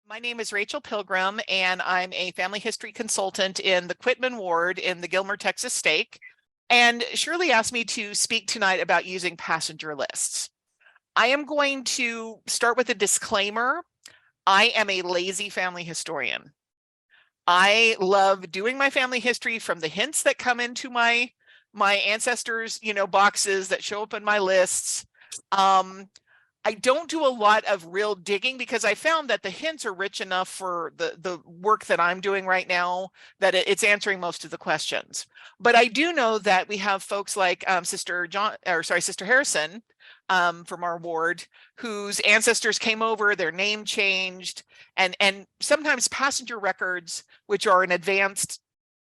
My name is Rachel Pilgrim, and I'm a family history consultant in the Quitman Ward in the Gilmer, Texas stake. And Shirley asked me to speak tonight about using passenger lists. I am going to start with a disclaimer. I am a lazy family historian. I love doing my family history from the hints that come into my ancestors, boxes that show up in my lists. I don't do a lot of real digging because I found that the hints are rich enough for the work that I'm doing right now that it's answering most of the questions. But I do know that we have folks like Sister Harrison from our ward, whose ancestors came over, their name changed, and sometimes passenger records, which are an advanced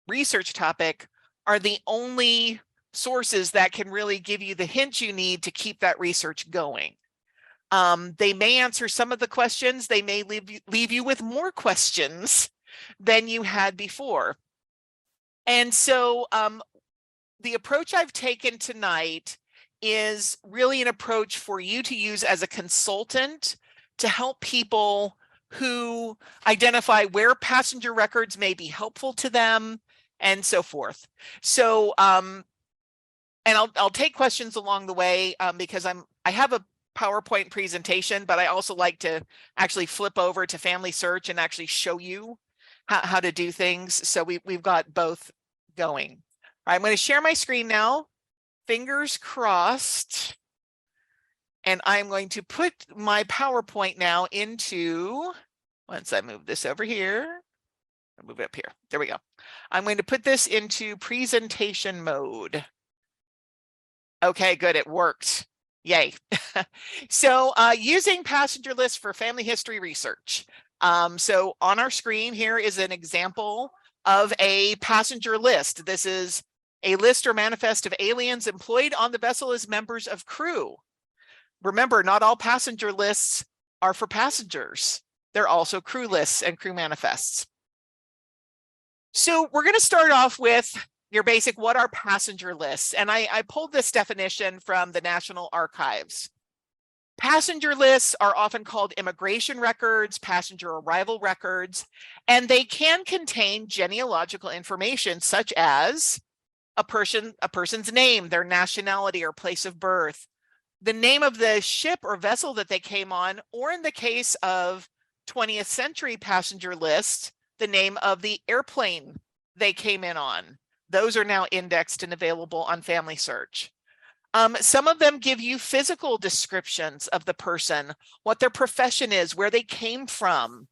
research topic, are the only sources that can really give you the hints you need to keep that research going. They may answer some of the questions. They may leave you with more questions than you had before. And so the approach I've taken tonight is really an approach for you to use as a consultant to help people who identify where passenger records may be helpful to them and so forth. So, and I'll take questions along the way because I have a PowerPoint presentation, but I also like to actually flip over to Family Search and actually show you how to do things. So we've got both going. All right, I'm going to share my screen now. Fingers crossed. And I'm going to put my PowerPoint now into, once I move this over here, I'll move it up here. There we go. I'm going to put this into presentation mode. Okay, good. It worked. Yay. So using passenger lists for family history research. So on our screen here is an example of a passenger list. This is a list or manifest of aliens employed on the vessel as members of crew. Remember, not all passenger lists are for passengers. They're also crew lists and crew manifests. So we're going to start off with your basic, what are passenger lists? And I pulled this definition from the National Archives. Passenger lists are often called immigration records, passenger arrival records, and they can contain genealogical information such as a person's name, their nationality or place of birth, the name of the ship or vessel that they came on, or in the case of 20th century passenger lists, the name of the airplane they came in on. Those are now indexed and available on Family Search. Some of them give you physical descriptions of the person, what their profession is, where they came from,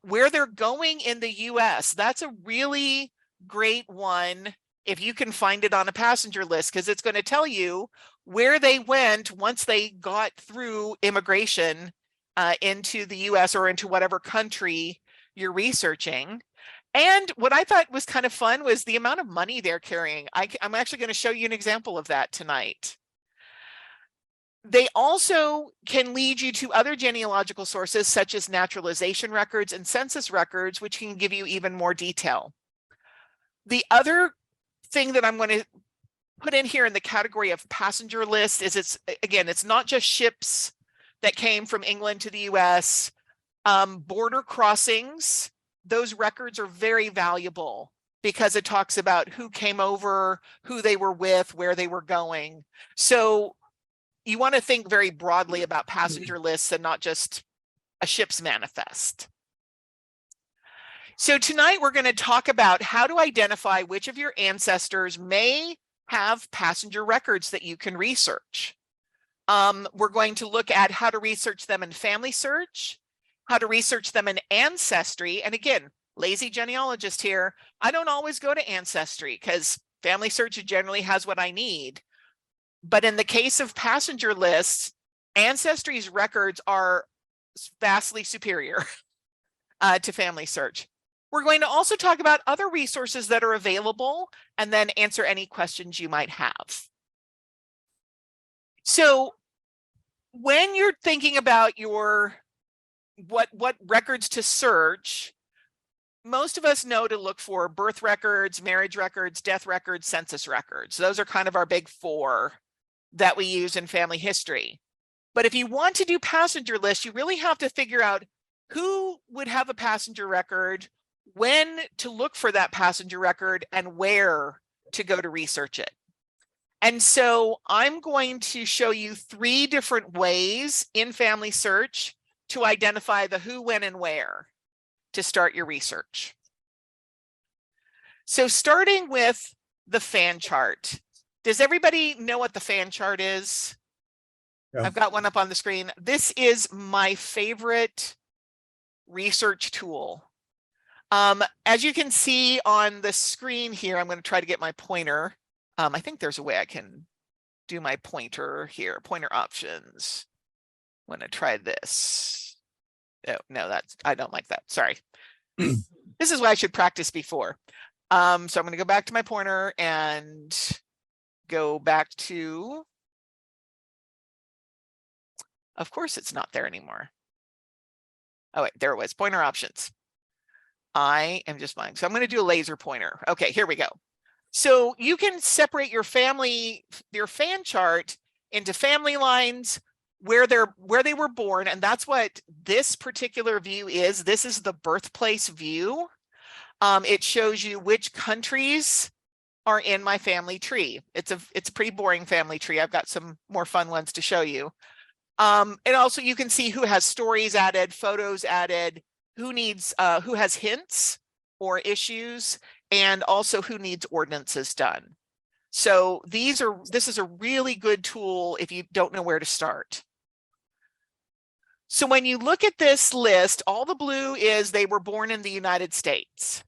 where they're going in the US. That's a really great one if you can find it on a passenger list, because it's going to tell you where they went once they got through immigration into the US or into whatever country you're researching. And what I thought was kind of fun was the amount of money they're carrying. I'm actually going to show you an example of that tonight. They also can lead you to other genealogical sources, such as naturalization records and census records, which can give you even more detail. The other thing that I'm going to put in here in the category of passenger list is it's not just ships that came from England to the US, border crossings. Those records are very valuable because it talks about who came over, who they were with, where they were going. So you want to think very broadly about passenger lists and not just a ship's manifest. So tonight we're going to talk about how to identify which of your ancestors may have passenger records that you can research. We're going to look at how to research them in Family Search, how to research them in Ancestry. And again, lazy genealogist here, I don't always go to Ancestry because Family Search generally has what I need. But in the case of passenger lists, Ancestry's records are vastly superior to Family Search. We're going to also talk about other resources that are available and then answer any questions you might have. So when you're thinking about your what records to search, most of us know to look for birth records, marriage records, death records, census records. Those are kind of our big four that we use in family history. But if you want to do passenger lists, you really have to figure out who would have a passenger record, when to look for that passenger record, and where to go to research it. And so I'm going to show you 3 different ways in Family Search to identify the who, when, and where to start your research. So starting with the fan chart. Does everybody know what the fan chart is? Yeah. I've got one up on the screen. This is my favorite research tool. As you can see on the screen here, I'm going to try to get my pointer. I think there's a way I can do my pointer here, pointer options. I'm going to try this. Oh, no, I don't like that. Sorry. This is why I should practice before. So I'm going to go back to my pointer and go back to, of course, it's not there anymore. Oh, wait, there it was, pointer options. I am just fine. So I'm going to do a laser pointer. Okay, here we go. So you can separate your fan chart into family lines, where they were born, and that's what this particular view is. This is the birthplace view. It shows you which countries are in my family tree. It's a pretty boring family tree. I've got some more fun ones to show you. And also you can see who has stories added, photos added, who has hints or issues, and also who needs ordinances done. So this is a really good tool if you don't know where to start. So when you look at this list, all the blue is they were born in the United States.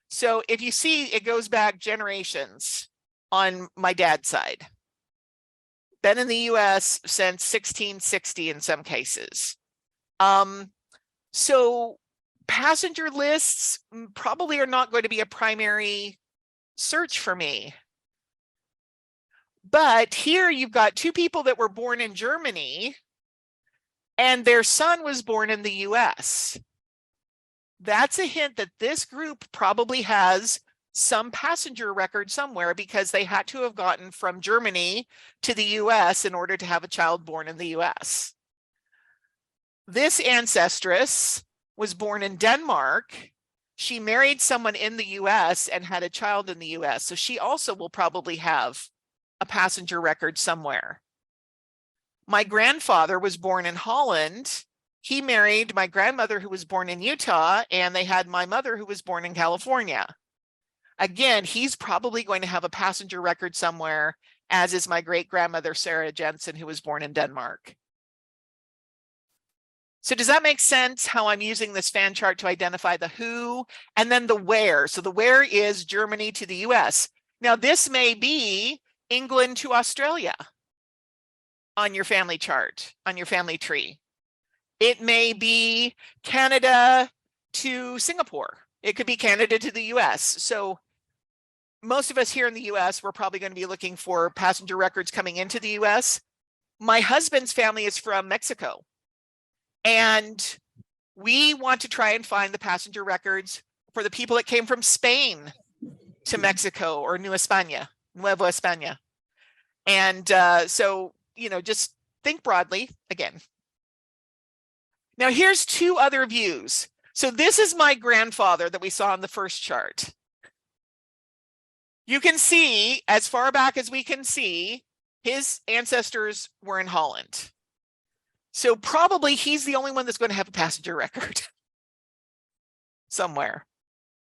So if you see, it goes back generations on my dad's side. Been in the US since 1660 in some cases. So passenger lists probably are not going to be a primary search for me. But here you've got 2 people that were born in Germany and their son was born in the US. That's a hint that this group probably has some passenger record somewhere, because they had to have gotten from Germany to the US in order to have a child born in the US. This ancestress was born in Denmark. She married someone in the US and had a child in the US. So she also will probably have a passenger record somewhere. My grandfather was born in Holland. He married my grandmother who was born in Utah, and they had my mother who was born in California. Again, he's probably going to have a passenger record somewhere, as is my great-grandmother, Sarah Jensen, who was born in Denmark. So does that make sense, how I'm using this fan chart to identify the who and then the where? So the where is Germany to the US. Now, this may be England to Australia on your family chart, on your family tree. It may be Canada to Singapore. It could be Canada to the US. So most of us here in the US, we're probably going to be looking for passenger records coming into the US. My husband's family is from Mexico, and we want to try and find the passenger records for the people that came from Spain to Mexico, or Nueva España. And so, just think broadly again. Now here's 2 other views. So this is my grandfather that we saw in the first chart. You can see, as far back as we can see, his ancestors were in Holland. So probably he's the only one that's going to have a passenger record somewhere.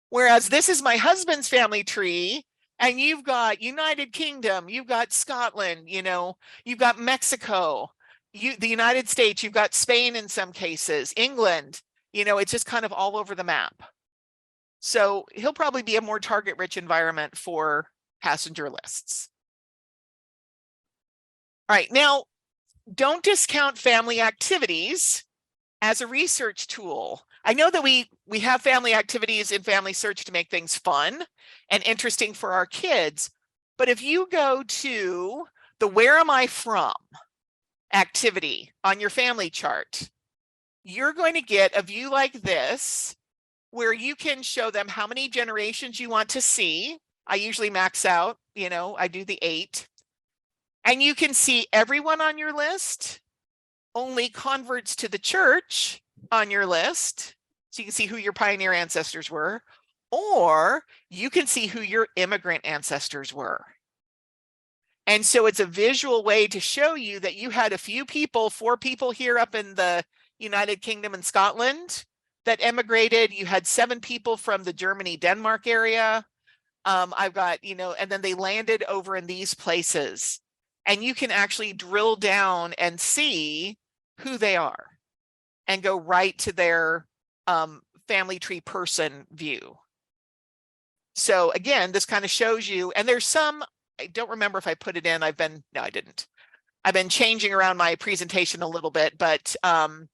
Whereas this is my husband's family tree, and you've got United Kingdom, you've got Scotland, you've got Mexico, the United States, you've got Spain in some cases, England, it's just kind of all over the map. So he'll probably be a more target-rich environment for passenger lists. All right, now don't discount family activities as a research tool. I know that we have family activities in Family Search to make things fun and interesting for our kids. But if you go to the Where Am I From activity on your family chart, you're going to get a view like this, where you can show them how many generations you want to see. I usually max out, I do the 8. And you can see everyone on your list, only converts to the church, on your list, so you can see who your pioneer ancestors were, or you can see who your immigrant ancestors were. And so it's a visual way to show you that you had a few people, 4 people here up in the United Kingdom and Scotland that emigrated. You had 7 people from the Germany, Denmark area. I've got, and then they landed over in these places. And you can actually drill down and see who they are and go right to their family tree person view. So again, this kind of shows you, and there's some, I don't remember if I put it in. No, I didn't. I've been changing around my presentation a little bit, but oh,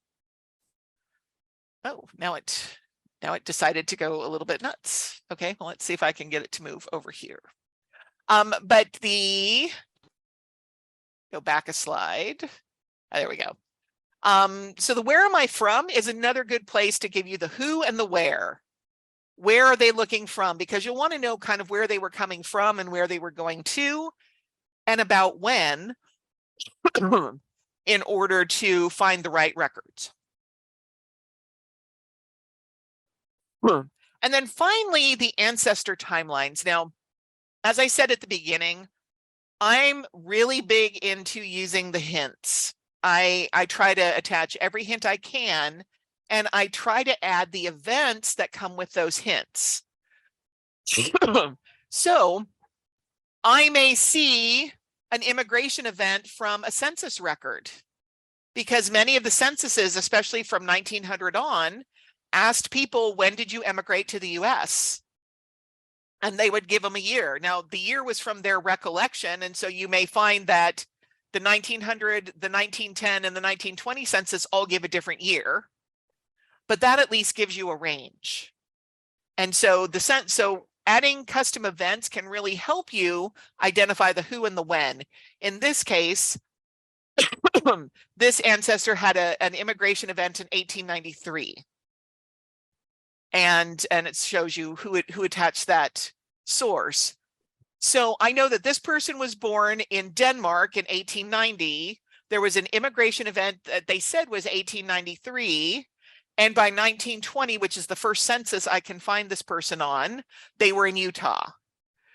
now it decided to go a little bit nuts. Okay, well, let's see if I can get it to move over here. But go back a slide. Oh, there we go. So the where am I from is another good place to give you the who and the where. Where are they looking from? Because you'll want to know kind of where they were coming from and where they were going to, and about when, in order to find the right records. And then finally, the ancestor timelines. Now, as I said at the beginning, I'm really big into using the hints. I try to attach every hint I can, and I try to add the events that come with those hints. So I may see an immigration event from a census record, because many of the censuses, especially from 1900 on, asked people, when did you emigrate to the US? And they would give them a year. Now, the year was from their recollection, and so you may find that the 1900, the 1910, and the 1920 census all give a different year, but that at least gives you a range. And so so adding custom events can really help you identify the who and the when. In this case, this ancestor had an immigration event in 1893. And it shows you who attached that source. So I know that this person was born in Denmark in 1890. There was an immigration event that they said was 1893. And by 1920, which is the first census I can find this person on, they were in Utah.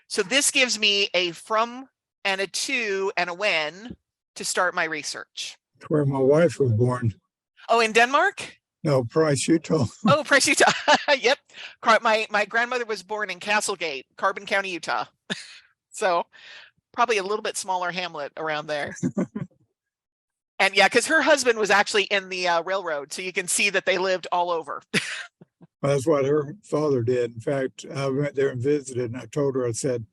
So this gives me a from and a to and a when to start my research. Where my wife was born. Oh, in Denmark? No, Price, Utah. Oh, Price, Utah. Yep. My grandmother was born in Castlegate, Carbon County, Utah. So probably a little bit smaller hamlet around there. And yeah, because her husband was actually in the railroad. So you can see that they lived all over. That's what her father did. In fact, I went there and visited, and I told her, I said,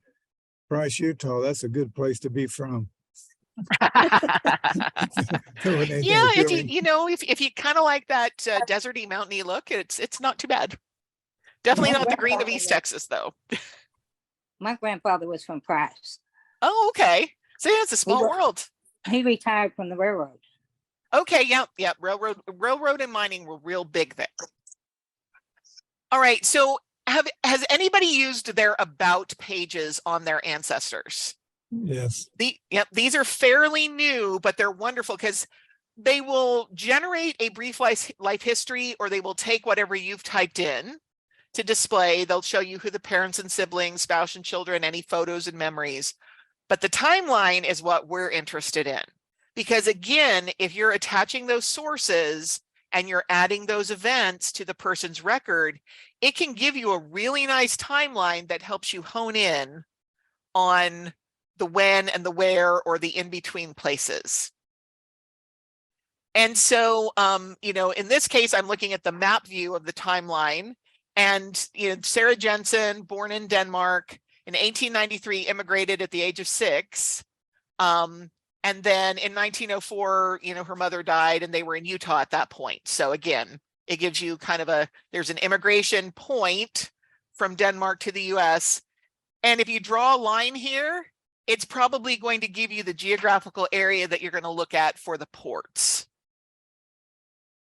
Price, Utah, that's a good place to be from. Yeah, if you kind of like that deserty, mountainy look, it's not too bad. Definitely not the green of East Texas, though. My grandfather was from Price. Oh, okay. So yeah, it's a small world. He retired from the railroad. Okay, yeah. Railroad and mining were real big there. All right, so has anybody used their about pages on their ancestors? Yes. These are fairly new, but they're wonderful because they will generate a brief life history, or they will take whatever you've typed in to display. They'll show you who the parents and siblings, spouse and children, any photos and memories. But the timeline is what we're interested in. Because again, if you're attaching those sources and you're adding those events to the person's record, it can give you a really nice timeline that helps you hone in on the when and the where, or the in-between places. And so, in this case, I'm looking at the map view of the timeline, and, Sarah Jensen, born in Denmark in 1893, immigrated at the age of 6. And then in 1904, her mother died and they were in Utah at that point. So again, it gives you kind of there's an immigration point from Denmark to the US. And if you draw a line here, it's probably going to give you the geographical area that you're going to look at for the ports.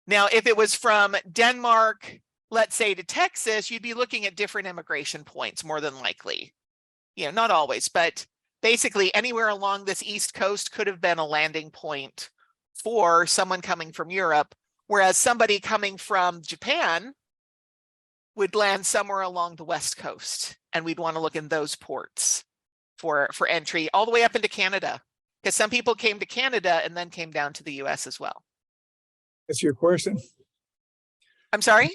Now, if it was from Denmark, let's say, to Texas, you'd be looking at different immigration points, more than likely. Not always, but basically anywhere along this East Coast could have been a landing point for someone coming from Europe, Whereas somebody coming from Japan would land somewhere along the West Coast, and we'd want to look in those ports for entry all the way up into Canada, because some people came to Canada and then came down to the US as well. That's your question? I'm sorry?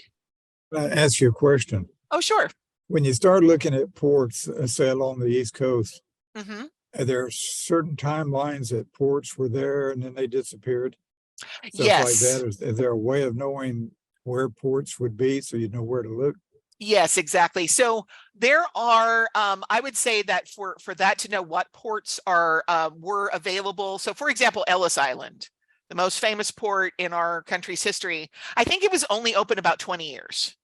Ask you a question. Oh, sure. When you start looking at ports, say along the East Coast, Mm-hmm. are there certain timelines that ports were there and then they disappeared? Stuff like Yes. that. Is there a way of knowing where ports would be so you know where to look? Yes, exactly. So there are, I would say that for that to know what ports are were available. So for example, Ellis Island, the most famous port in our country's history, I think it was only open about 20 years.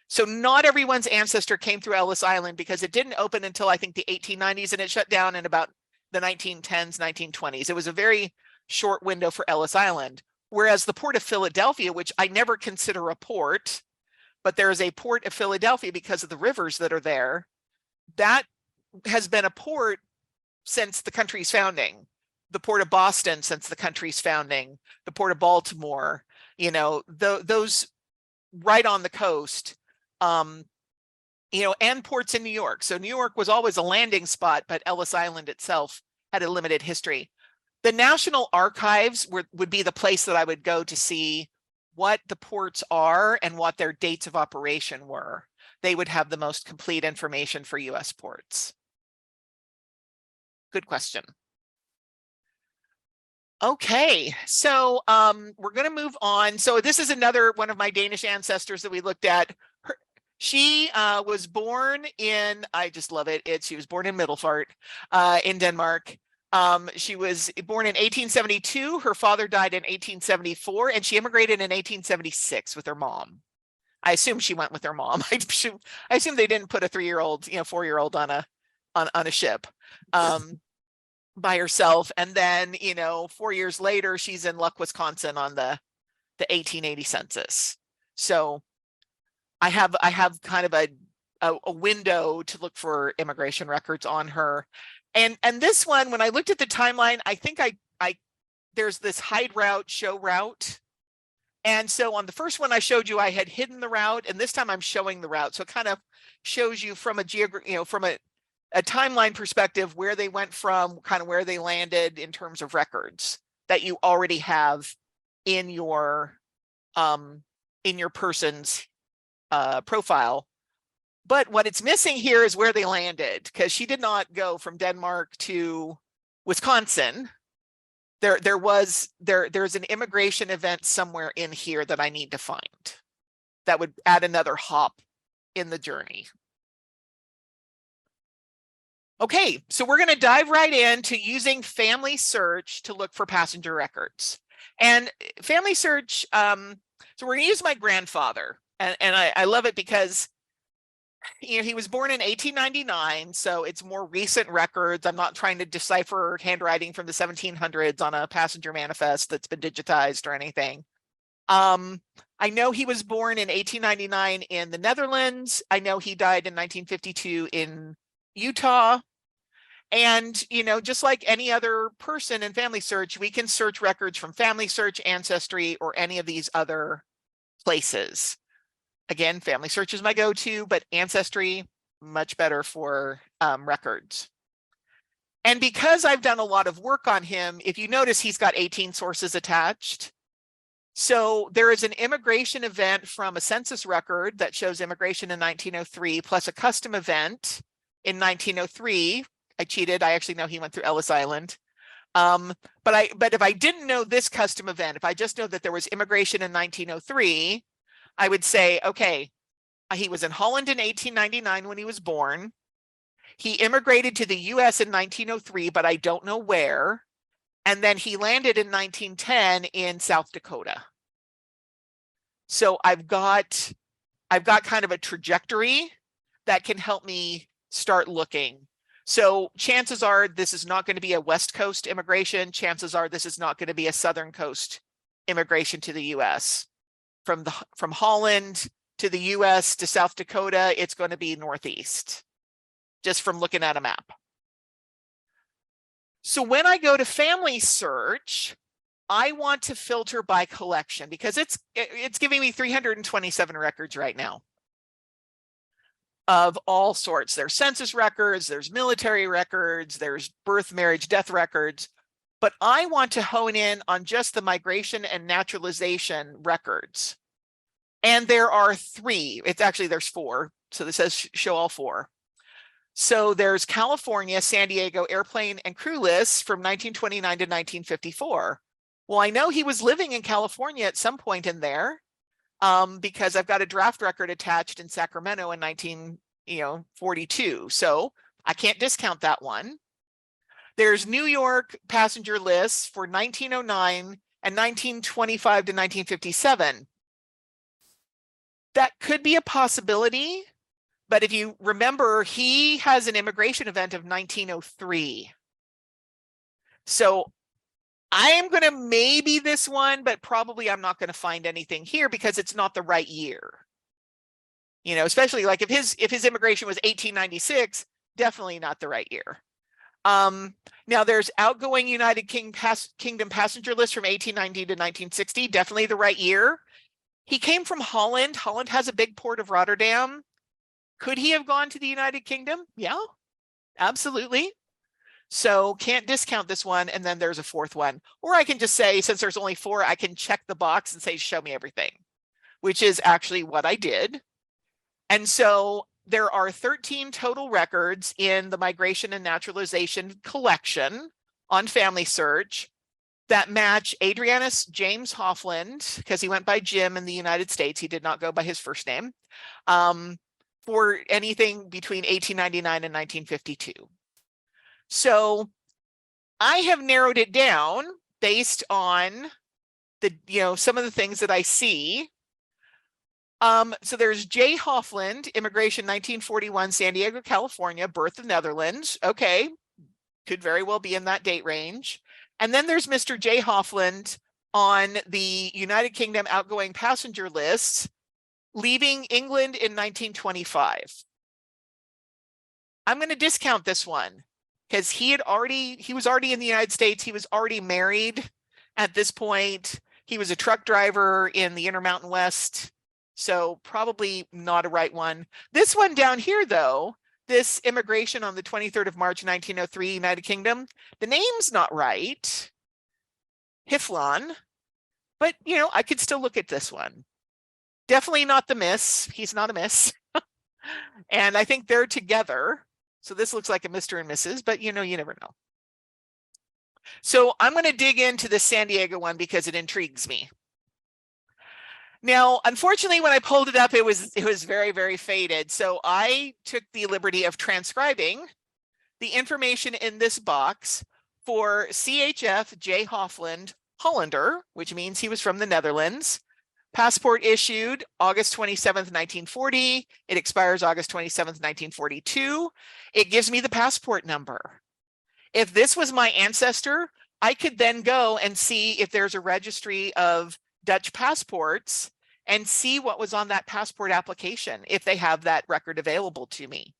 So not everyone's ancestor came through Ellis Island, because it didn't open until I think the 1890s, and it shut down in about the 1910s, 1920s. It was a very short window for Ellis Island. Whereas the port of Philadelphia, which I never consider a port, but there is a port of Philadelphia because of the rivers that are there, that has been a port since the country's founding. The port of Boston since the country's founding, the port of Baltimore, you know, those right on the coast, you know, and ports in New York. So New York was always a landing spot, but Ellis Island itself had a limited history. The National Archives would be the place that I would go to see what the ports are and what their dates of operation were. They would have the most complete information for US ports. Good question. Okay, so we're going to move on. So this is another one of my Danish ancestors that we looked at. She was born in, I just love it. She was born in Middelfart in Denmark. She was born in 1872. Her father died in 1874, and she immigrated in 1876 with her mom. I assume she went with her mom. I assume they didn't put a 3-year-old, you know, 4-year-old on a ship by herself. And then, you know, 4 years later, she's in Luck, Wisconsin on the 1880 census. So I have kind of a window to look for immigration records on her. And this one, when I looked at the timeline, I think there's this hide route, show route. And so on the first one I showed you, I had hidden the route, and this time I'm showing the route. So it kind of shows you from from a timeline perspective where they went from, kind of where they landed in terms of records that you already have in your person's profile. But what it's missing here is where they landed, because she did not go from Denmark to Wisconsin. There's an immigration event somewhere in here that I need to find that would add another hop in the journey. Okay, so we're going to dive right into using Family Search to look for passenger records. And Family Search, so we're going to use my grandfather, and I love it because, you know, he was born in 1899, so it's more recent records. I'm not trying to decipher handwriting from the 1700s on a passenger manifest that's been digitized or anything. I know he was born in 1899 in the Netherlands. I know he died in 1952 in Utah. And, you know, just like any other person in Family Search, we can search records from Family Search, Ancestry, or any of these other places. Again, Family Search is my go-to, but Ancestry, much better for records. And because I've done a lot of work on him, if you notice, he's got 18 sources attached. So there is an immigration event from a census record that shows immigration in 1903, plus a custom event in 1903. I cheated. I actually know he went through Ellis Island. But if I didn't know this custom event, if I just know that there was immigration in 1903, I would say, okay, he was in Holland in 1899 when he was born. He immigrated to the US in 1903, but I don't know where. And then he landed in 1910 in South Dakota. So I've got kind of a trajectory that can help me start looking. So chances are this is not going to be a West Coast immigration. Chances are this is not going to be a Southern Coast immigration to the US. From Holland to the US to South Dakota, it's going to be Northeast, just from looking at a map. So when I go to Family Search, I want to filter by collection because it's giving me 327 records right now of all sorts. There's census records, there's military records, there's birth, marriage, death records, but I want to hone in on just the migration and naturalization records. And there are three, there's four. So this says show all four. So there's California, San Diego airplane and crew lists from 1929 to 1954. Well, I know he was living in California at some point in there because I've got a draft record attached in Sacramento in 1942. So I can't discount that one. There's New York passenger lists for 1909 and 1925 to 1957. That could be a possibility. But if you remember, he has an immigration event of 1903. So I am going to maybe this one, but probably I'm not going to find anything here because it's not the right year. You know, especially like if his immigration was 1896, definitely not the right year. Now there's outgoing United Kingdom passenger list from 1890 to 1960, definitely the right year. He came from Holland. Holland has a big port of Rotterdam. Could he have gone to the United Kingdom? Yeah, absolutely. So can't discount this one. And then there's a fourth one. Or I can just say, since there's only four, I can check the box and say, show me everything, which is actually what I did. And so there are 13 total records in the migration and naturalization collection on Family Search that match Adrianus James Hoffland, because he went by Jim in the United States. He did not go by his first name. For anything between 1899 and 1952. So I have narrowed it down based on the, some of the things that I see. So there's J. Hoffland, immigration 1941, San Diego, California, birth of Netherlands. Okay, could very well be in that date range. And then there's Mr. J. Hoffland on the United Kingdom outgoing passenger list, leaving England in 1925. I'm going to discount this one because he was already in the United States. He was already married at this point. He was a truck driver in the Intermountain West. So probably not a right one. This one down here, though, this immigration on the 23rd of March, 1903, United Kingdom, the name's not right. Hiflon, but I could still look at this one. Definitely not the miss. He's not a miss. And I think they're together. So this looks like a Mr. and Mrs., but you never know. So I'm going to dig into the San Diego one because it intrigues me. Now, unfortunately, when I pulled it up, it was very, very faded. So I took the liberty of transcribing the information in this box for CHF J. Hoffland, Hollander, which means he was from the Netherlands. Passport issued August 27th, 1940. It expires August 27th, 1942. It gives me the passport number. If this was my ancestor, I could then go and see if there's a registry of Dutch passports and see what was on that passport application, if they have that record available to me.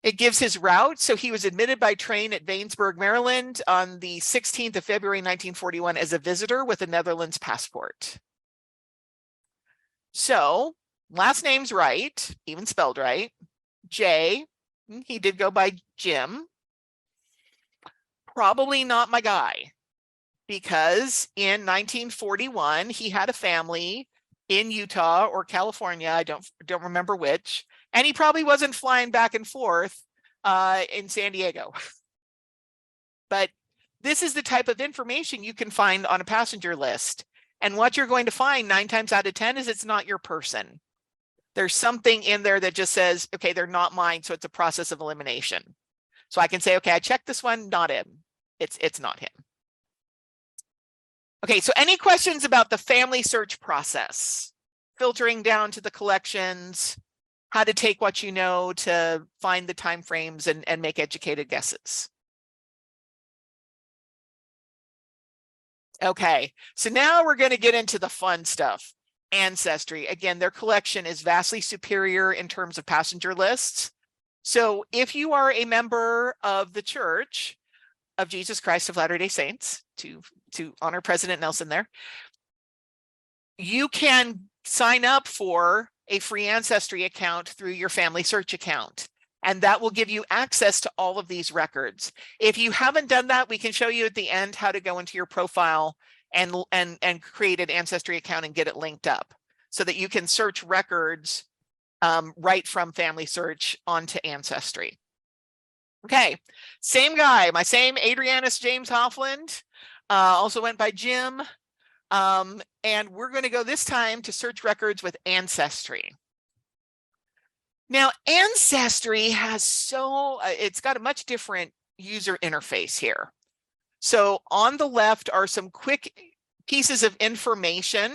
It gives his route. So he was admitted by train at Waynesburg, Maryland on the 16th of February, 1941 as a visitor with a Netherlands passport. So last name's right, even spelled right. J, he did go by Jim. Probably not my guy, because in 1941, he had a family in Utah or California, I don't remember which, and he probably wasn't flying back and forth in San Diego. But this is the type of information you can find on a passenger list. And what you're going to find 9 times out of 10 is it's not your person. There's something in there that just says, okay, they're not mine. So it's a process of elimination. So I can say, okay, I checked this one, not him. It's not him. Okay, so any questions about the family search process? Filtering down to the collections, how to take what you know to find the timeframes and make educated guesses. Okay, so now we're going to get into the fun stuff. Ancestry. Again, their collection is vastly superior in terms of passenger lists. So if you are a member of the church, of Jesus Christ of Latter-day Saints, to honor President Nelson there, you can sign up for a free ancestry account through your family search account. And that will give you access to all of these records. If you haven't done that, we can show you at the end how to go into your profile and create an ancestry account and get it linked up so that you can search records right from family search onto Ancestry. Okay, same guy, my same Adrianus James Hoffland, also went by Jim. And we're going to go this time to search records with Ancestry. Now, Ancestry has it's got a much different user interface here. So on the left are some quick pieces of information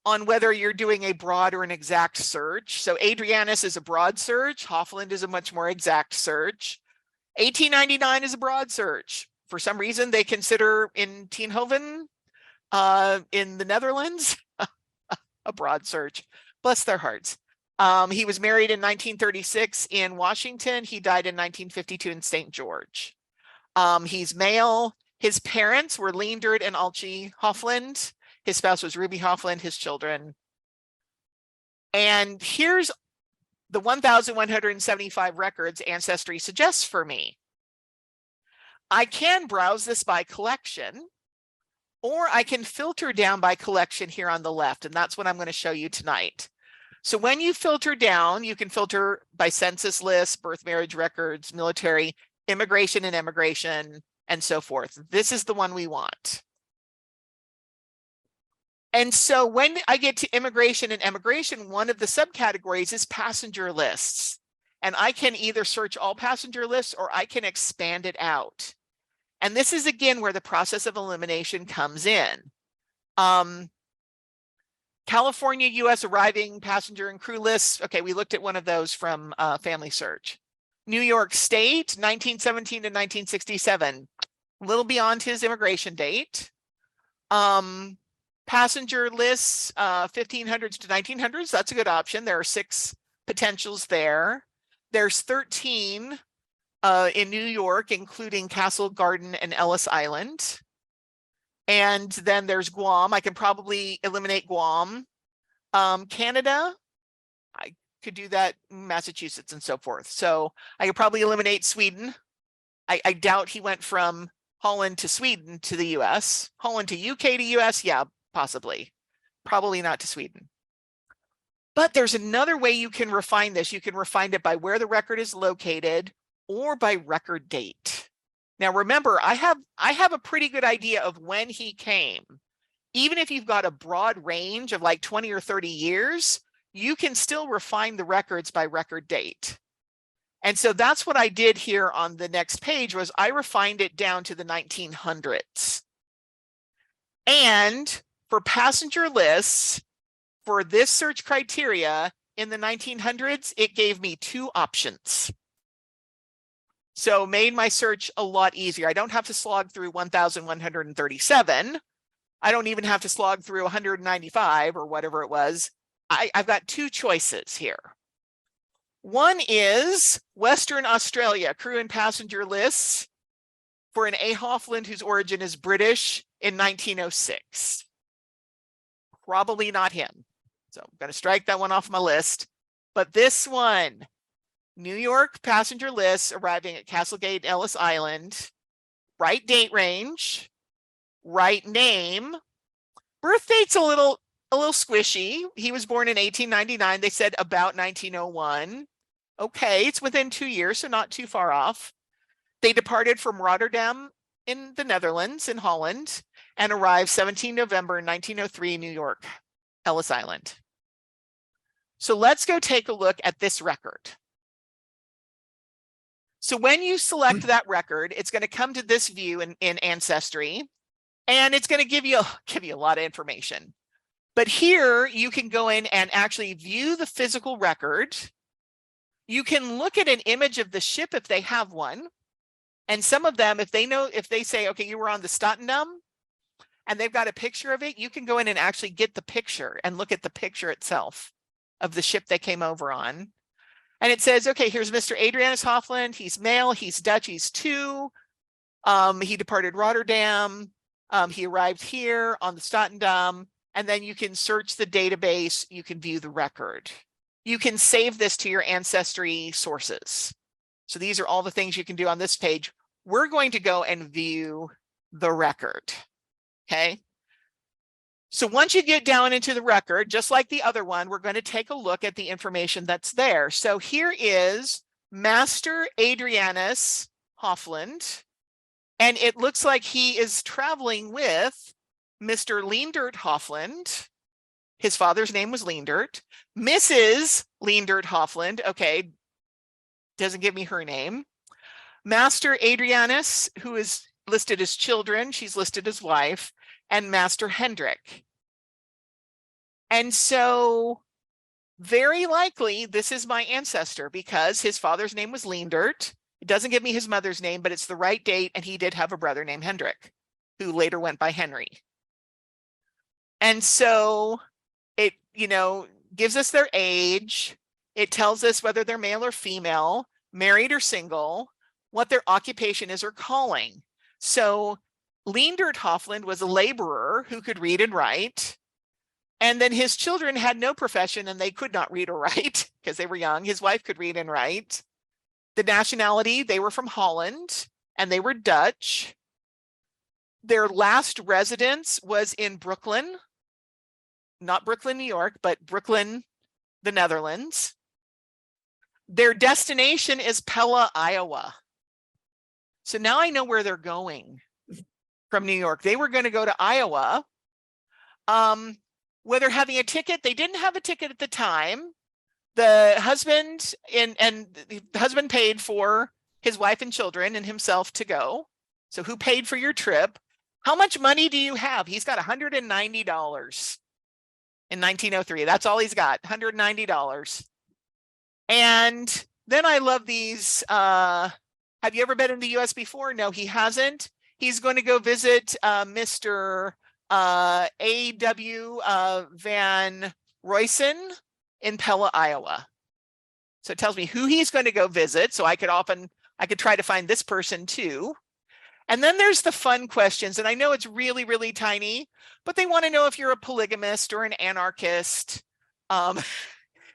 on whether you're doing a broad or an exact search. So Adrianus is a broad search. Hoffland is a much more exact search. 1899 is a broad search. For some reason, they consider in Tienhoven, in the Netherlands, a broad search. Bless their hearts. He was married in 1936 in Washington. He died in 1952 in St. George. He's male. His parents were Leendert and Alchie Hoffland. His spouse was Ruby Hoffland, his children. And here's the 1,175 records Ancestry suggests for me. I can browse this by collection, or I can filter down by collection here on the left, and that's what I'm going to show you tonight. So when you filter down, you can filter by census lists, birth, marriage records, military, immigration and emigration, and so forth. This is the one we want. And so when I get to immigration and emigration, one of the subcategories is passenger lists. And I can either search all passenger lists or I can expand it out. And this is again where the process of elimination comes in. California, US arriving passenger and crew lists. Okay, we looked at one of those from Family Search. New York State, 1917 to 1967, a little beyond his immigration date. Passenger lists, 1500s to 1900s, that's a good option. There are 6 potentials there. There's 13 in New York, including Castle Garden and Ellis Island. And then there's Guam. I can probably eliminate Guam. Canada, I could do that, Massachusetts and so forth. So I could probably eliminate Sweden. I doubt he went from Holland to Sweden to the US. Holland to UK to US, yeah, possibly. Probably not to Sweden. But there's another way you can refine this. You can refine it by where the record is located or by record date. Now remember, I have a pretty good idea of when he came. Even if you've got a broad range of like 20 or 30 years, you can still refine the records by record date. And so that's what I did here on the next page was I refined it down to the 1900s. And for passenger lists, for this search criteria in the 1900s, it gave me 2 options. So made my search a lot easier. I don't have to slog through 1,137. I don't even have to slog through 195 or whatever it was. I've got 2 choices here. One is Western Australia, crew and passenger lists for an A. Hoffland whose origin is British in 1906. Probably not him. So I'm going to strike that one off my list. But this one, New York passenger lists arriving at Castlegate, Ellis Island, right date range, right name. Birth date's a little squishy. He was born in 1899. They said about 1901. Okay, it's within 2 years, so not too far off. They departed from Rotterdam in the Netherlands, in Holland, and arrived 17 November 1903, New York, Ellis Island. So let's go take a look at this record. So when you select that record, it's going to come to this view in Ancestry, and it's going to give you a lot of information. But here you can go in and actually view the physical record. You can look at an image of the ship if they have one. And some of them, if they say, okay, you were on the Stotendam and they've got a picture of it, you can go in and actually get the picture and look at the picture itself of the ship they came over on. And it says, okay, here's Mr. Adrianus Hoffland. He's male, he's Dutch, he's 2. He departed Rotterdam. He arrived here on the Statendam, and then you can search the database. You can view the record. You can save this to your ancestry sources. So these are all the things you can do on this page. We're going to go and view the record. Okay. So once you get down into the record, just like the other one, we're going to take a look at the information that's there. So here is Master Adrianus Hofland, and it looks like he is traveling with Mr. Leendert Hofland. His father's name was Leendert. Mrs. Leendert Hofland, okay, doesn't give me her name. Master Adrianus, who is listed as children, she's listed as wife, and Master Hendrik. And so very likely this is my ancestor because his father's name was Leendert. It doesn't give me his mother's name, but it's the right date. And he did have a brother named Hendrik, who later went by Henry. And so it, gives us their age. It tells us whether they're male or female, married or single, what their occupation is or calling. So Leendert Hofland was a laborer who could read and write. And then his children had no profession and they could not read or write because they were young. His wife could read and write. The nationality, they were from Holland and they were Dutch. Their last residence was in Brooklyn, not Brooklyn, New York, but Brooklyn, the Netherlands. Their destination is Pella, Iowa. So now I know where they're going from New York. They were going to go to Iowa. Whether having a ticket, they didn't have a ticket at the time. The husband and the husband paid for his wife and children and himself to go. So who paid for your trip? How much money do you have? He's got $190 in 1903. That's all he's got, $190. And then I love these. Have you ever been in the US before? No, he hasn't. He's going to go visit Mr. A.W. Van Roysen in Pella, Iowa. So it tells me who he's going to go visit. So I could try to find this person too. And then there's the fun questions. And I know it's really, really tiny, but they want to know if you're a polygamist or an anarchist,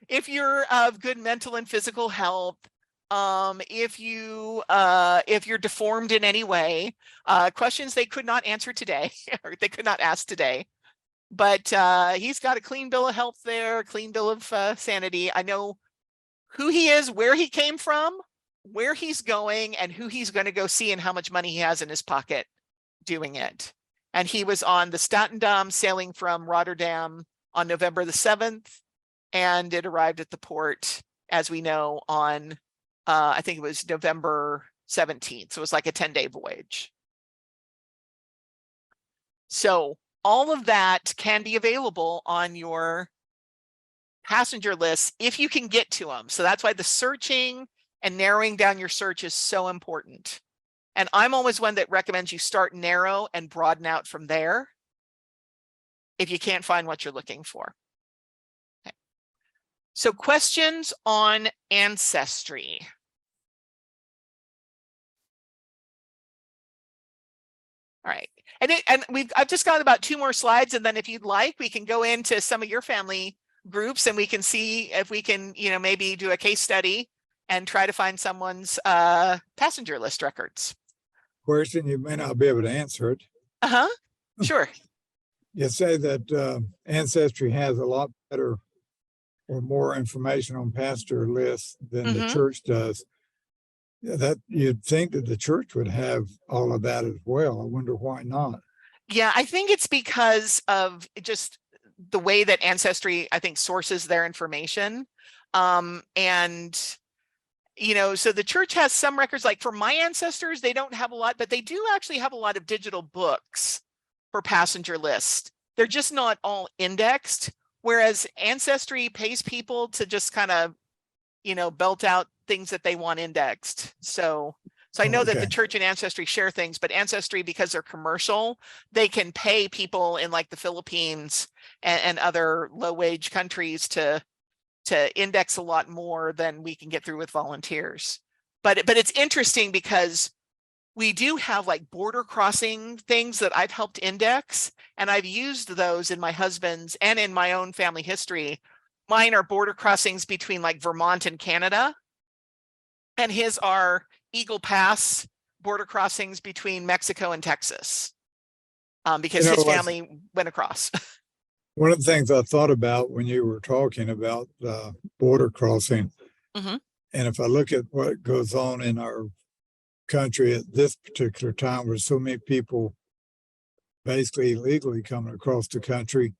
if you're of good mental and physical health, if you're deformed in any way, questions they could not answer today, or they could not ask today. But he's got a clean bill of health there, clean bill of sanity. I know who he is, where he came from, where he's going, and who he's going to go see and how much money he has in his pocket doing it. And he was on the Statendam sailing from Rotterdam on November the 7th. And it arrived at the port, as we know, on, I think it was November 17th. So it was like a 10-day voyage. So all of that can be available on your passenger list if you can get to them. So that's why the searching and narrowing down your search is so important. And I'm always one that recommends you start narrow and broaden out from there if you can't find what you're looking for. Okay. So questions on ancestry. All right. I've just got about 2 more slides. And then if you'd like, we can go into some of your family groups and we can see if we can, maybe do a case study and try to find someone's passenger list records. Question, you may not be able to answer it. Uh-huh. Sure. You say that Ancestry has a lot better or more information on passenger lists than the church does. Yeah, that you'd think that the church would have all of that as well. I wonder why not. Yeah, I think it's because of just the way that Ancestry, I think, sources their information. So the church has some records, like for my ancestors, they don't have a lot, but they do actually have a lot of digital books for passenger lists. They're just not all indexed, whereas Ancestry pays people to just kind of, belt out things that they want indexed. So I know that the church and Ancestry share things, but Ancestry, because they're commercial, they can pay people in like the Philippines and other low-wage countries to index a lot more than we can get through with volunteers. But it's interesting because we do have like border crossing things that I've helped index, and I've used those in my husband's and in my own family history. Mine are border crossings between like Vermont and Canada, and his are Eagle Pass border crossings between Mexico and Texas, because his family went across. One of the things I thought about when you were talking about border crossing, Mhm. and if I look at what goes on in our country at this particular time, where so many people basically illegally coming across the country,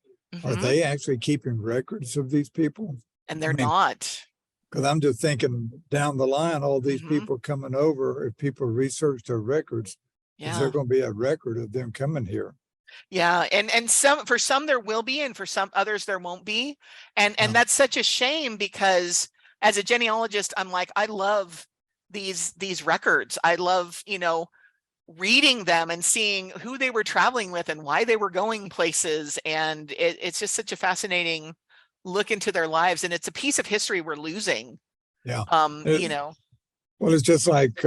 are Mhm. they actually keeping records of these people? And they're not. Because I'm just thinking down the line, all these Mhm. people coming over, if people research their records, is there Yeah. going to be a record of them coming here? Yeah. And for some there will be, and for some others there won't be. And Yeah. that's such a shame, because as a genealogist, I'm like, I love these records. I love, reading them and seeing who they were traveling with and why they were going places. And it's just such a fascinating look into their lives. And it's a piece of history we're losing. Yeah. Well, it's just like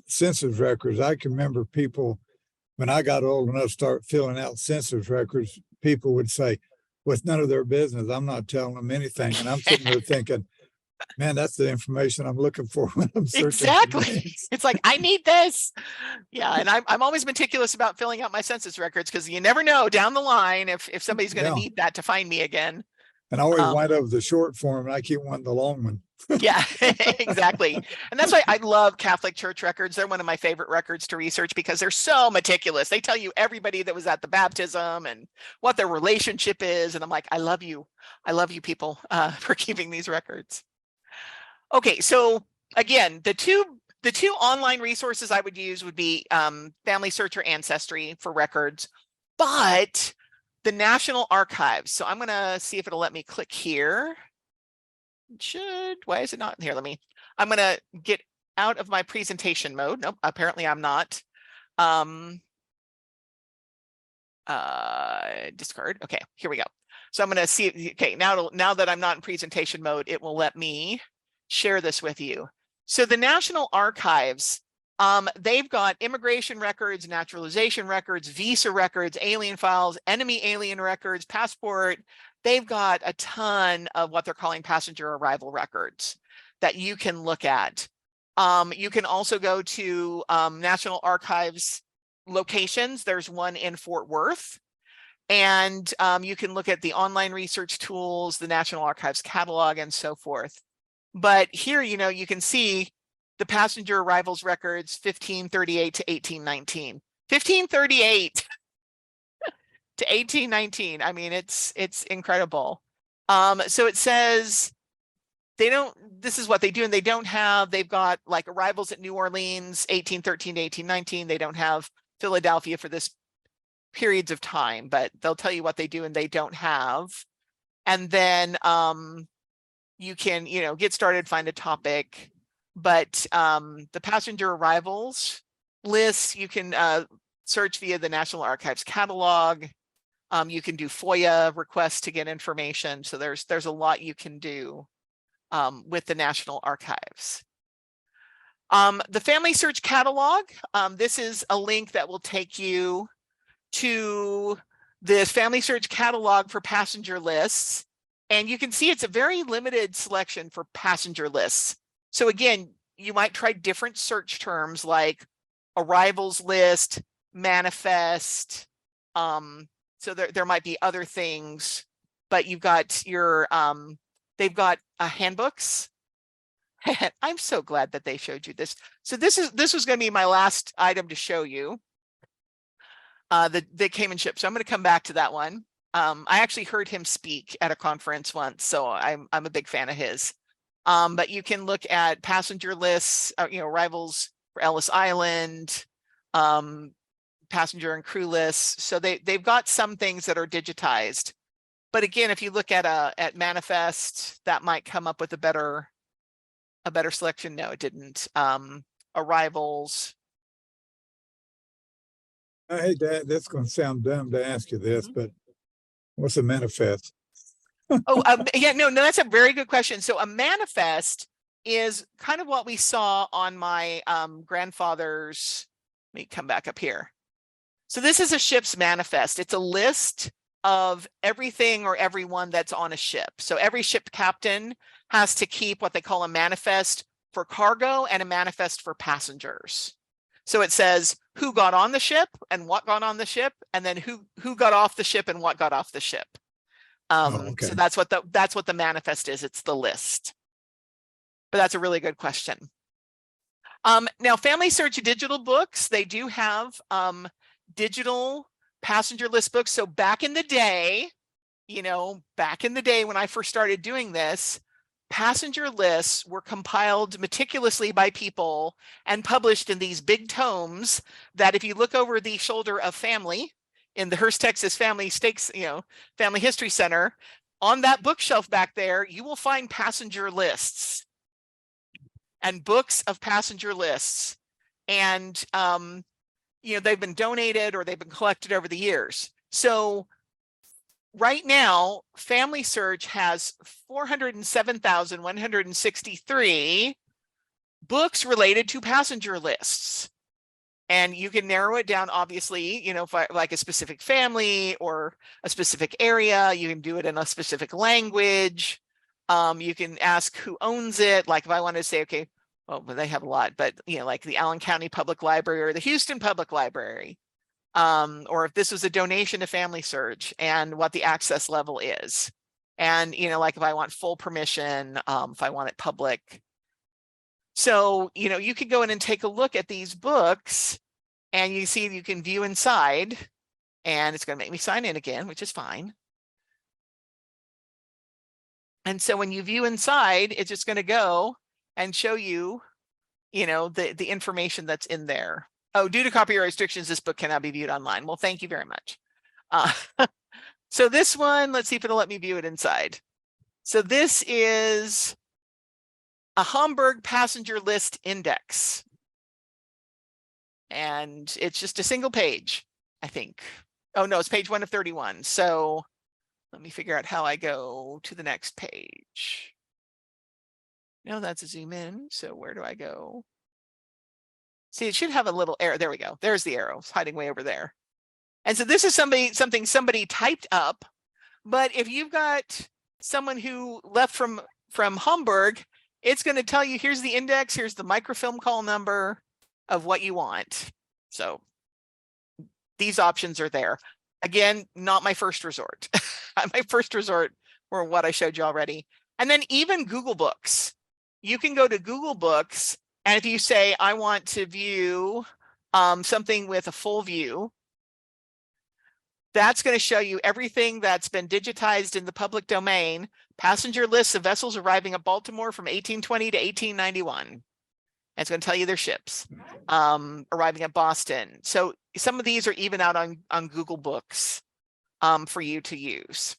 census records. I can remember people, when I got old enough to start filling out census records, people would say, well, it's none of their business. I'm not telling them anything. And I'm sitting there thinking, man, that's the information I'm looking for when I'm searching. exactly. It's like, I need this. Yeah. And I'm always meticulous about filling out my census records, because you never know down the line if somebody's going to need that to find me again. And I always wind up with the short form, and I keep wanting the long one. Yeah, exactly. And that's why I love Catholic Church records. They're one of my favorite records to research, because they're so meticulous. They tell you everybody that was at the baptism and what their relationship is. And I'm like, I love you. I love you people for keeping these records. Okay, so again, the two online resources I would use would be Family Search or Ancestry for records, but the National Archives. So I'm going to see if it'll let me click here. Why is it not here? I'm going to get out of my presentation mode. Nope, apparently I'm not. Discard. Okay, here we go. So I'm going to see. Okay, now that I'm not in presentation mode, it will let me share this with you. So the National Archives, they've got immigration records, naturalization records, visa records, alien files, enemy alien records, passport. They've got a ton of what they're calling passenger arrival records that you can look at. You can also go to National Archives locations. There's one in Fort Worth. And you can look at the online research tools, the National Archives catalog, and so forth. But here, you can see the passenger arrivals records 1538 to 1819. 1538 to 1819. I mean, it's incredible. So it says this is what they do, and they've got like arrivals at New Orleans 1813 to 1819. They don't have Philadelphia for this periods of time, but they'll tell you what they do and they don't have. And then you can, get started, find a topic. But the passenger arrivals lists, you can search via the National Archives catalog. You can do FOIA requests to get information. So there's a lot you can do with the National Archives. The Family Search catalog, this is a link that will take you to the Family Search catalog for passenger lists. And you can see it's a very limited selection for passenger lists. So again, you might try different search terms like arrivals list, manifest. So there might be other things, but you've got your, they've got handbooks. I'm so glad that they showed you this. So this was going to be my last item to show you. That came in shipped. So I'm going to come back to that one. I actually heard him speak at a conference once, so I'm a big fan of his. But you can look at passenger lists, arrivals for Ellis Island, passenger and crew lists. So they've got some things that are digitized. But again, if you look at manifest, that might come up with a better selection. No, it didn't. Arrivals. I hate that. That's going to sound dumb to ask you this, but what's a manifest? Yeah, no, that's a very good question. So a manifest is kind of what we saw on my grandfather's Let me come back up here. So this is a ship's manifest. It's a list of everything or everyone that's on a ship. So every ship captain has to keep what they call a manifest for cargo and a manifest for passengers. So it says who got on the ship and what got on the ship, and then who got off the ship and what got off the ship. Okay. So that's what the manifest is. It's the list. But that's a really good question. Now, Family Search digital books, they do have digital passenger list books. So back in the day, when I first started doing this, passenger lists were compiled meticulously by people and published in these big tomes that if you look over the shoulder of family in the Hearst, Texas Family Stakes, Family History Center, on that bookshelf back there, you will find passenger lists and books of passenger lists. And, they've been donated or they've been collected over the years. So right now, Family Search has 407,163 books related to passenger lists. And you can narrow it down, obviously, like a specific family or a specific area. You can do it in a specific language. You can ask who owns it. Like if I want to say, okay, well, they have a lot, but like the Allen County Public Library or the Houston Public Library, or if this was a donation to Family Search and what the access level is. And, like if I want full permission, if I want it public. So, you could go in and take a look at these books and you see you can view inside, and it's going to make me sign in again, which is fine. And so when you view inside, it's just going to go and show you, the information that's in there. Oh, due to copyright restrictions, this book cannot be viewed online. Well, thank you very much. So this one, let's see if it'll let me view it inside. So this is a Hamburg passenger list index. And it's just a single page, I think. Oh, no, it's page 1 of 31. So let me figure out how I go to the next page. No, that's a zoom in. So where do I go? See, it should have a little arrow. There we go. There's the arrow. It's hiding way over there. And so this is something somebody typed up. But if you've got someone who left from Hamburg, it's going to tell you, here's the index, here's the microfilm call number of what you want. So these options are there. Again, not my first resort. My first resort were what I showed you already. And then even Google Books. You can go to Google Books, and if you say, I want to view something with a full view, that's going to show you everything that's been digitized in the public domain, passenger lists of vessels arriving at Baltimore from 1820 to 1891. And it's going to tell you their ships arriving at Boston. So some of these are even out on Google Books for you to use.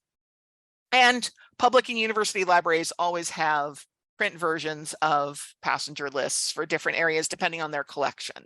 And public and university libraries always have print versions of passenger lists for different areas depending on their collection.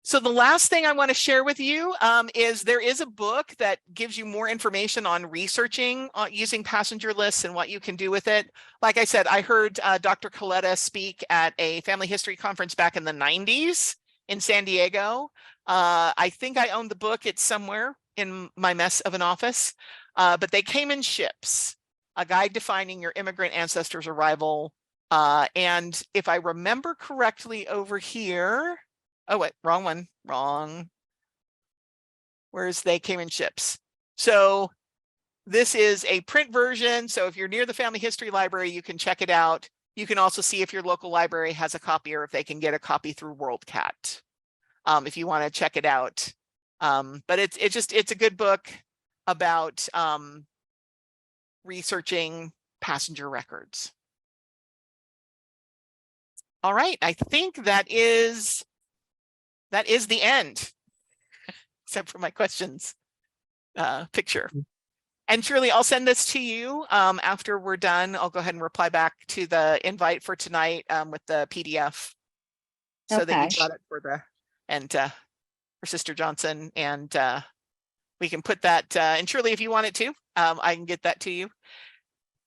So the last thing I want to share with you is there is a book that gives you more information on researching using passenger lists and what you can do with it. Like I said, I heard Dr. Coletta speak at a family history conference back in the 90s in San Diego. I think I own the book. It's somewhere in my mess of an office, but they came in ships, a guide defining your immigrant ancestors' arrival. And if I remember correctly over here, oh, wait, wrong one, wrong. Where's they came in ships. So this is a print version. So if you're near the Family History Library, you can check it out. You can also see if your local library has a copy or if they can get a copy through WorldCat, if you want to check it out. But it's a good book about researching passenger records. All right, I think that is the end, except for my questions picture. And Shirley, I'll send this to you after we're done. I'll go ahead and reply back to the invite for tonight with the PDF, so that you've got it for Sister Johnson, and we can put that. And Shirley, if you want it to, I can get that to you.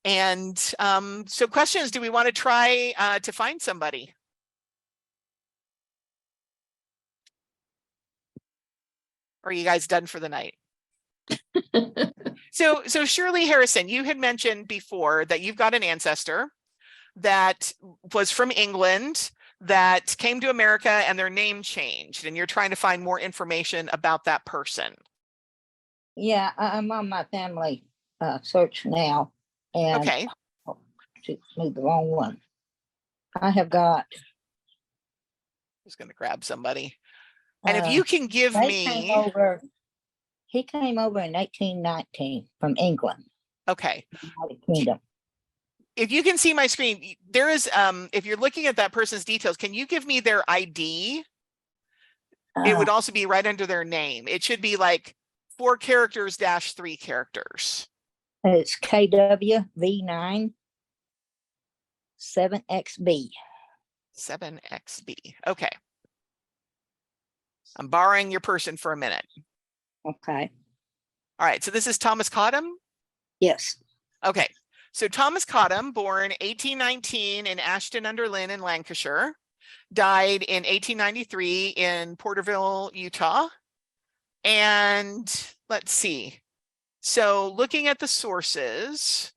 And so, questions? Do we want to try to find somebody? Or are you guys done for the night? So Shirley Harrison, you had mentioned before that you've got an ancestor that was from England that came to America and their name changed, and you're trying to find more information about that person. Yeah, I'm on my family search now, and Okay. to move the wrong one. I have got. Just going to grab somebody. And if you can give me. He came over in 1819 from England. Okay. United Kingdom. If you can see my screen, there is, if you're looking at that person's details, can you give me their ID? It would also be right under their name. It should be like 4 characters - 3 characters. It's KWV9 7XB. 7XB. Okay. I'm borrowing your person for a minute. Okay. All right. So this is Thomas Cottam? Yes. Okay. So Thomas Cottam, born 1819 in Ashton-under-Lyne in Lancashire, died in 1893 in Porterville, Utah. And let's see. So looking at the sources,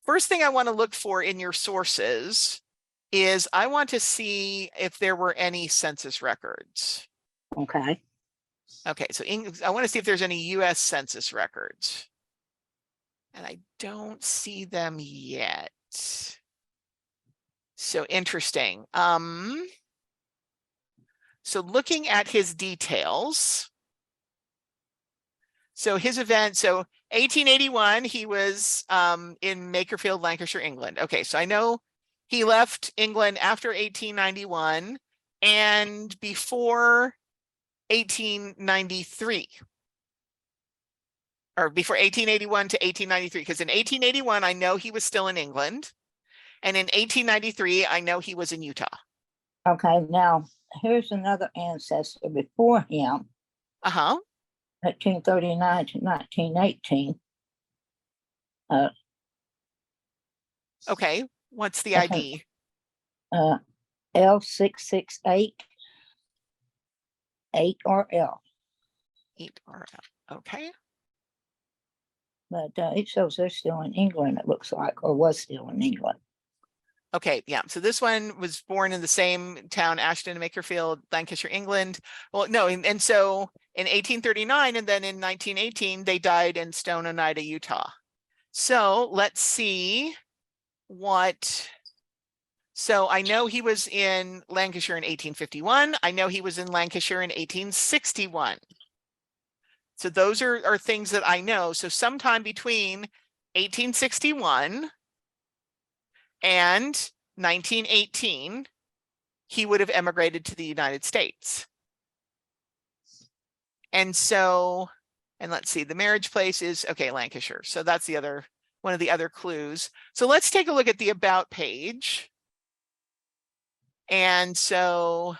first thing I want to look for in your sources is I want to see if there were any census records. Okay. Okay, so I want to see if there's any US Census records. And I don't see them yet. So interesting. So looking at his details. So his event, so 1881, he was in Makerfield, Lancashire, England. Okay, so I know he left England after 1891 and before 1893. Or before 1881 to 1893, because in 1881, I know he was still in England. And in 1893, I know he was in Utah. Okay, now here's another ancestor before him. 1839 to 1918. Okay, what's the ID? L668 8RL. 8RL. Okay. But it shows they're still in England, it looks like, or was still in England. Okay, yeah. So this one was born in the same town, Ashton, Makerfield, Lancashire, England. Well, no, and so in 1839 and then in 1918, they died in Stone, Oneida, Utah. So let's see what. So I know he was in Lancashire in 1851. I know he was in Lancashire in 1861. So those are things that I know. So sometime between 1861 and 1918, he would have emigrated to the United States. And so, and let's see, the marriage place is, okay, Lancashire. So that's the other, one of the other clues. So let's take a look at the about page. And so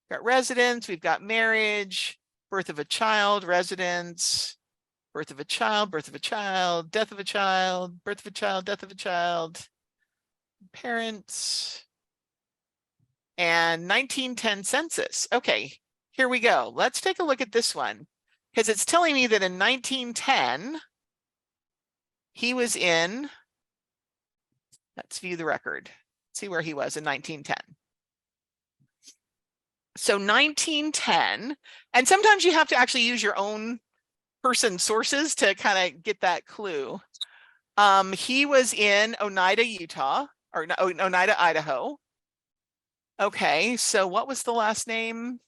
we've got residence, we've got marriage, birth of a child, residence, birth of a child, birth of a child, death of a child, birth of a child, death of a child, parents, and 1910 census. Okay, here we go. Let's take a look at this one because it's telling me that in 1910, he was in, let's view the record, see where he was in 1910. So 1910, and sometimes you have to actually use your own person sources to kind of get that clue. He was in Oneida, Utah, or Oneida, Idaho. Okay, so what was the last name?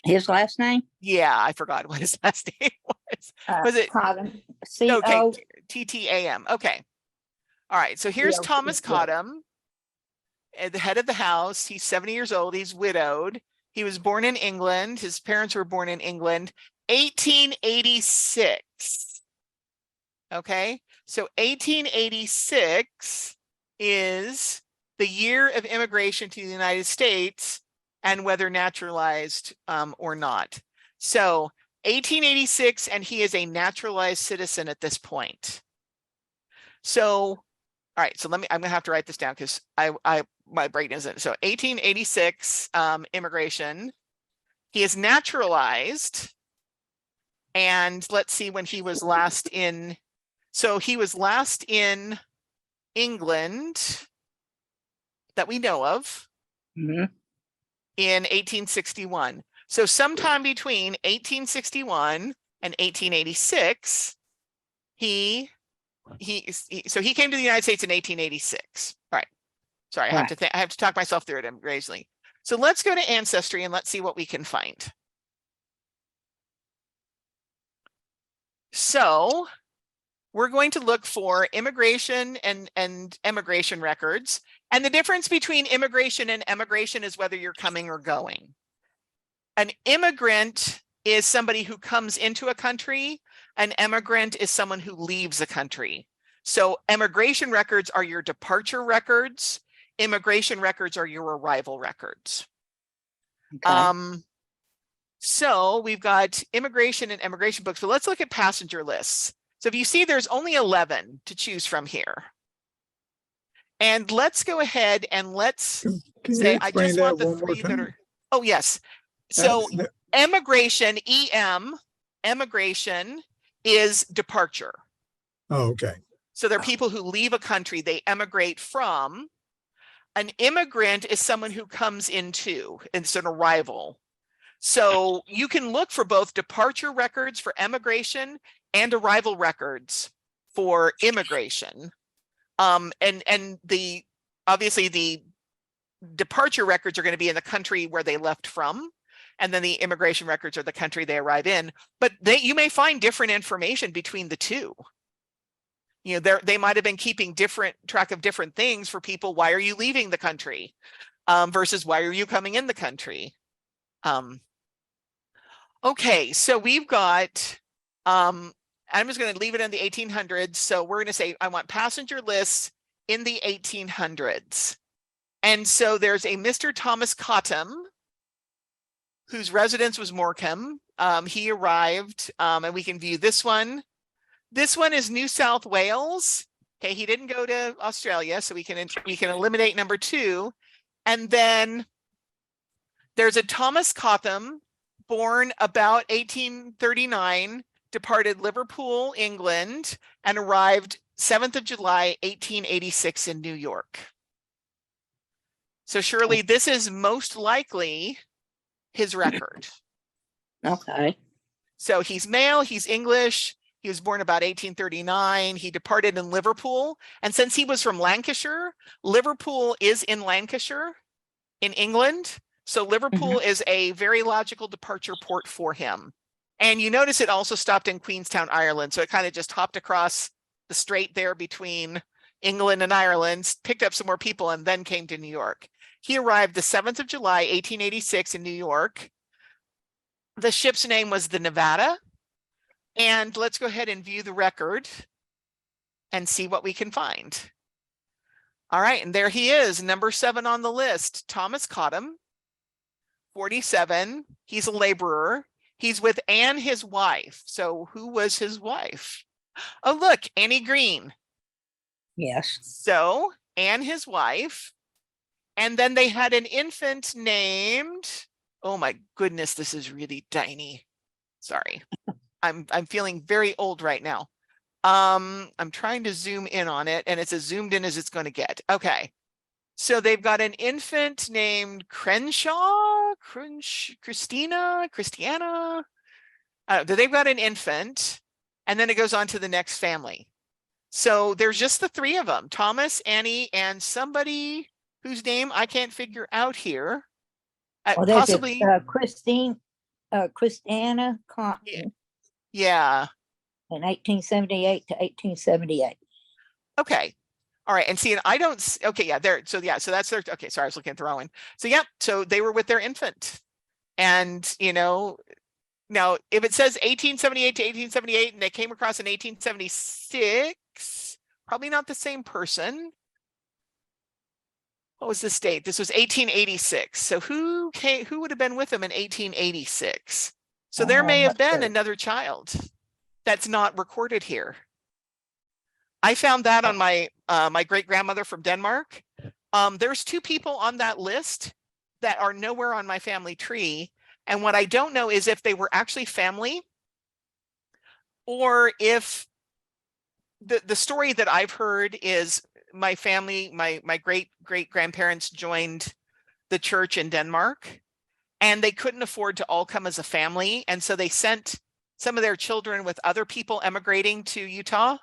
His last name? Yeah, I forgot what his last name was. Was it Cottam? okay, T-T-A-M. Okay. All right, so here's Thomas Cottam, at the head of the house. He's 70 years old. He's widowed. He was born in England. His parents were born in England, 1886. Okay, so 1886 is the year of immigration to the United States and whether naturalized or not. So 1886, and he is a naturalized citizen at this point. So, all right, so I'm gonna have to write this down because my brain isn't. So 1886 immigration He is naturalized. And let's see when he was last in. So he was last in England that we know of Mhm. in 1861. So sometime between 1861 and 1886, so he came to the United States in 1886. Right. Sorry, I have to talk myself through it, Gracely. So let's go to Ancestry and let's see what we can find. So we're going to look for immigration and emigration records. And the difference between immigration and emigration is whether you're coming or going. An immigrant is somebody who comes into a country. An emigrant is someone who leaves a country. So emigration records are your departure records. Immigration records are your arrival records. Okay. So we've got immigration and emigration books, but let's look at passenger lists. So if you see, there's only 11 to choose from here. And let's go ahead and let's say, I just want the three that are, oh yes. So emigration, emigration is departure. Oh, okay. So there are people who leave a country, they emigrate from. An immigrant is someone who comes into, it's an arrival. So you can look for both departure records for emigration and arrival records for immigration. And obviously the departure records are going to be in the country where they left from, and then the immigration records are the country they arrive in. But you may find different information between the two. You know, they might have been keeping track of different things for people. Why are you leaving the country? Versus why are you coming in the country? Okay, so we've got, I'm just going to leave it in the 1800s. So we're going to say, I want passenger lists in the 1800s. And so there's a Mr. Thomas Cottam, whose residence was Morecambe. He arrived, and we can view this one. This one is New South Wales. Okay, he didn't go to Australia, so we can eliminate number 2. And then there's a Thomas Cottam, born about 1839, departed Liverpool, England, and arrived 7th of July, 1886 in New York. So surely this is most likely his record. Okay. So he's male, he's English. He was born about 1839. He departed in Liverpool. And since he was from Lancashire, Liverpool is in Lancashire in England. So Liverpool is a very logical departure port for him. And you notice it also stopped in Queenstown, Ireland. So it kind of just hopped across the strait there between England and Ireland, picked up some more people, and then came to New York. He arrived the 7th of July, 1886 in New York. The ship's name was the Nevada. And let's go ahead and view the record and see what we can find. All right, and there he is, number 7 on the list, Thomas Cottam, 47. He's a laborer. He's with Anne, his wife. So who was his wife? Oh, look, Annie Green. Yes. So Anne, his wife. And then they had an infant named, oh my goodness, this is really tiny. Sorry. I'm feeling very old right now. I'm trying to zoom in on it, and it's as zoomed in as it's going to get. Okay. So they've got an infant named Christiana. They've got an infant, and then it goes on to the next family. So there's just the 3 of them, Thomas, Annie, and somebody whose name I can't figure out here. Well, there's possibly Christiana Cotton. Yeah. In 1878 to 1878. Okay. All right. And see, I don't, okay, yeah, there. So yeah, so that's their, okay, sorry, I was looking at the wrong one. So yeah, so they were with their infant. And, you know, now if it says 1878 to 1878 and they came across in 1876, probably not the same person. What was this date? This was 1886. So who would have been with them in 1886? So there may have been another child that's not recorded here. I found that on my my great-grandmother from Denmark. There's 2 people on that list that are nowhere on my family tree. And what I don't know is if they were actually family, or if the story that I've heard is my family, my great grandparents joined the church in Denmark, and they couldn't afford to all come as a family. And so they sent some of their children with other people emigrating to Utah,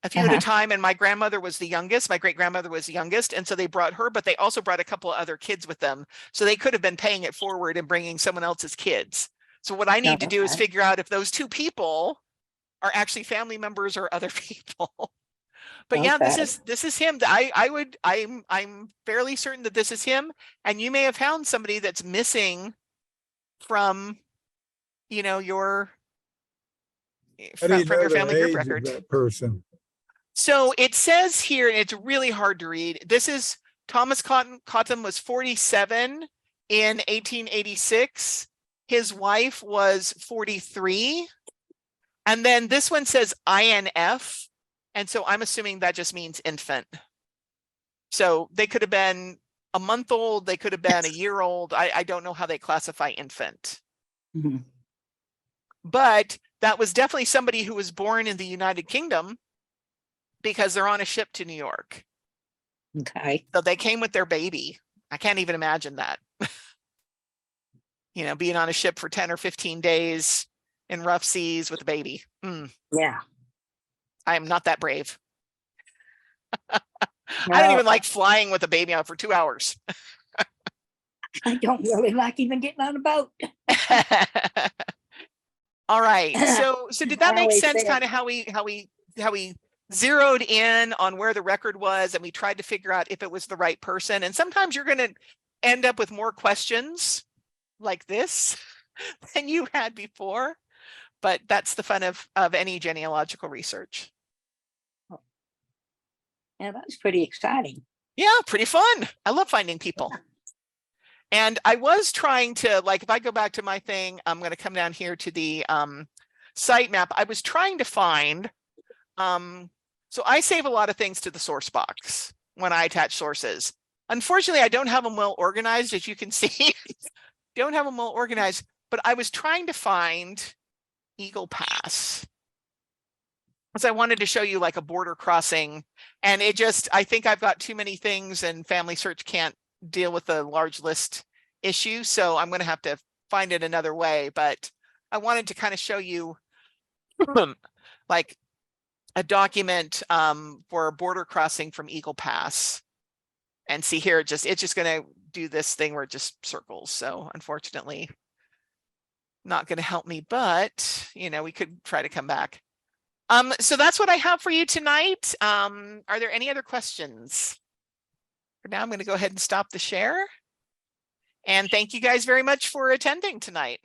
a few at a time. And my grandmother was the youngest. My great grandmother was the youngest. And so they brought her, but they also brought a couple of other kids with them. So they could have been paying it forward and bringing someone else's kids. So what I need to do is figure out if those two people are actually family members or other people. But yeah, this is him. I'm fairly certain that this is him. And you may have found somebody that's missing from, you know, from your family group record. That person. So it says here, and it's really hard to read. This is Thomas Cotton was 47 in 1886. His wife was 43. And then this one says INF. And so I'm assuming that just means infant. So they could have been a month old. They could have been a year old. I don't know how they classify infant. Mm-hmm. But that was definitely somebody who was born in the United Kingdom, because they're on a ship to New York. Okay. So they came with their baby. I can't even imagine that. You know, being on a ship for 10 or 15 days in rough seas with a baby. Yeah. I am not that brave. I don't even like flying with a baby out for 2 hours. I don't really like even getting on a boat. All right. So did that make sense? Kind of how we zeroed in on where the record was, and we tried to figure out if it was the right person. And sometimes you're going to end up with more questions like this than you had before. But that's the fun of any genealogical research. Yeah, that's pretty exciting. Yeah, pretty fun. I love finding people. And I was trying to, like, if I go back to my thing, I'm going to come down here to the site map. I was trying to find, so I save a lot of things to the source box when I attach sources. Unfortunately, I don't have them well organized, as you can see. Don't have them well organized, but I was trying to find Eagle Pass, because I wanted to show you like a border crossing, and it just, I think I've got too many things, and Family Search can't deal with the large list issue. So I'm going to have to find it another way, but I wanted to kind of show you like a document for a border crossing from Eagle Pass. And see here, it's just going to do this thing where it just circles. So unfortunately, not going to help me, but you know, we could try to come back. So that's what I have for you tonight. Are there any other questions? For now, I'm going to go ahead and stop the share. And thank you guys very much for attending tonight.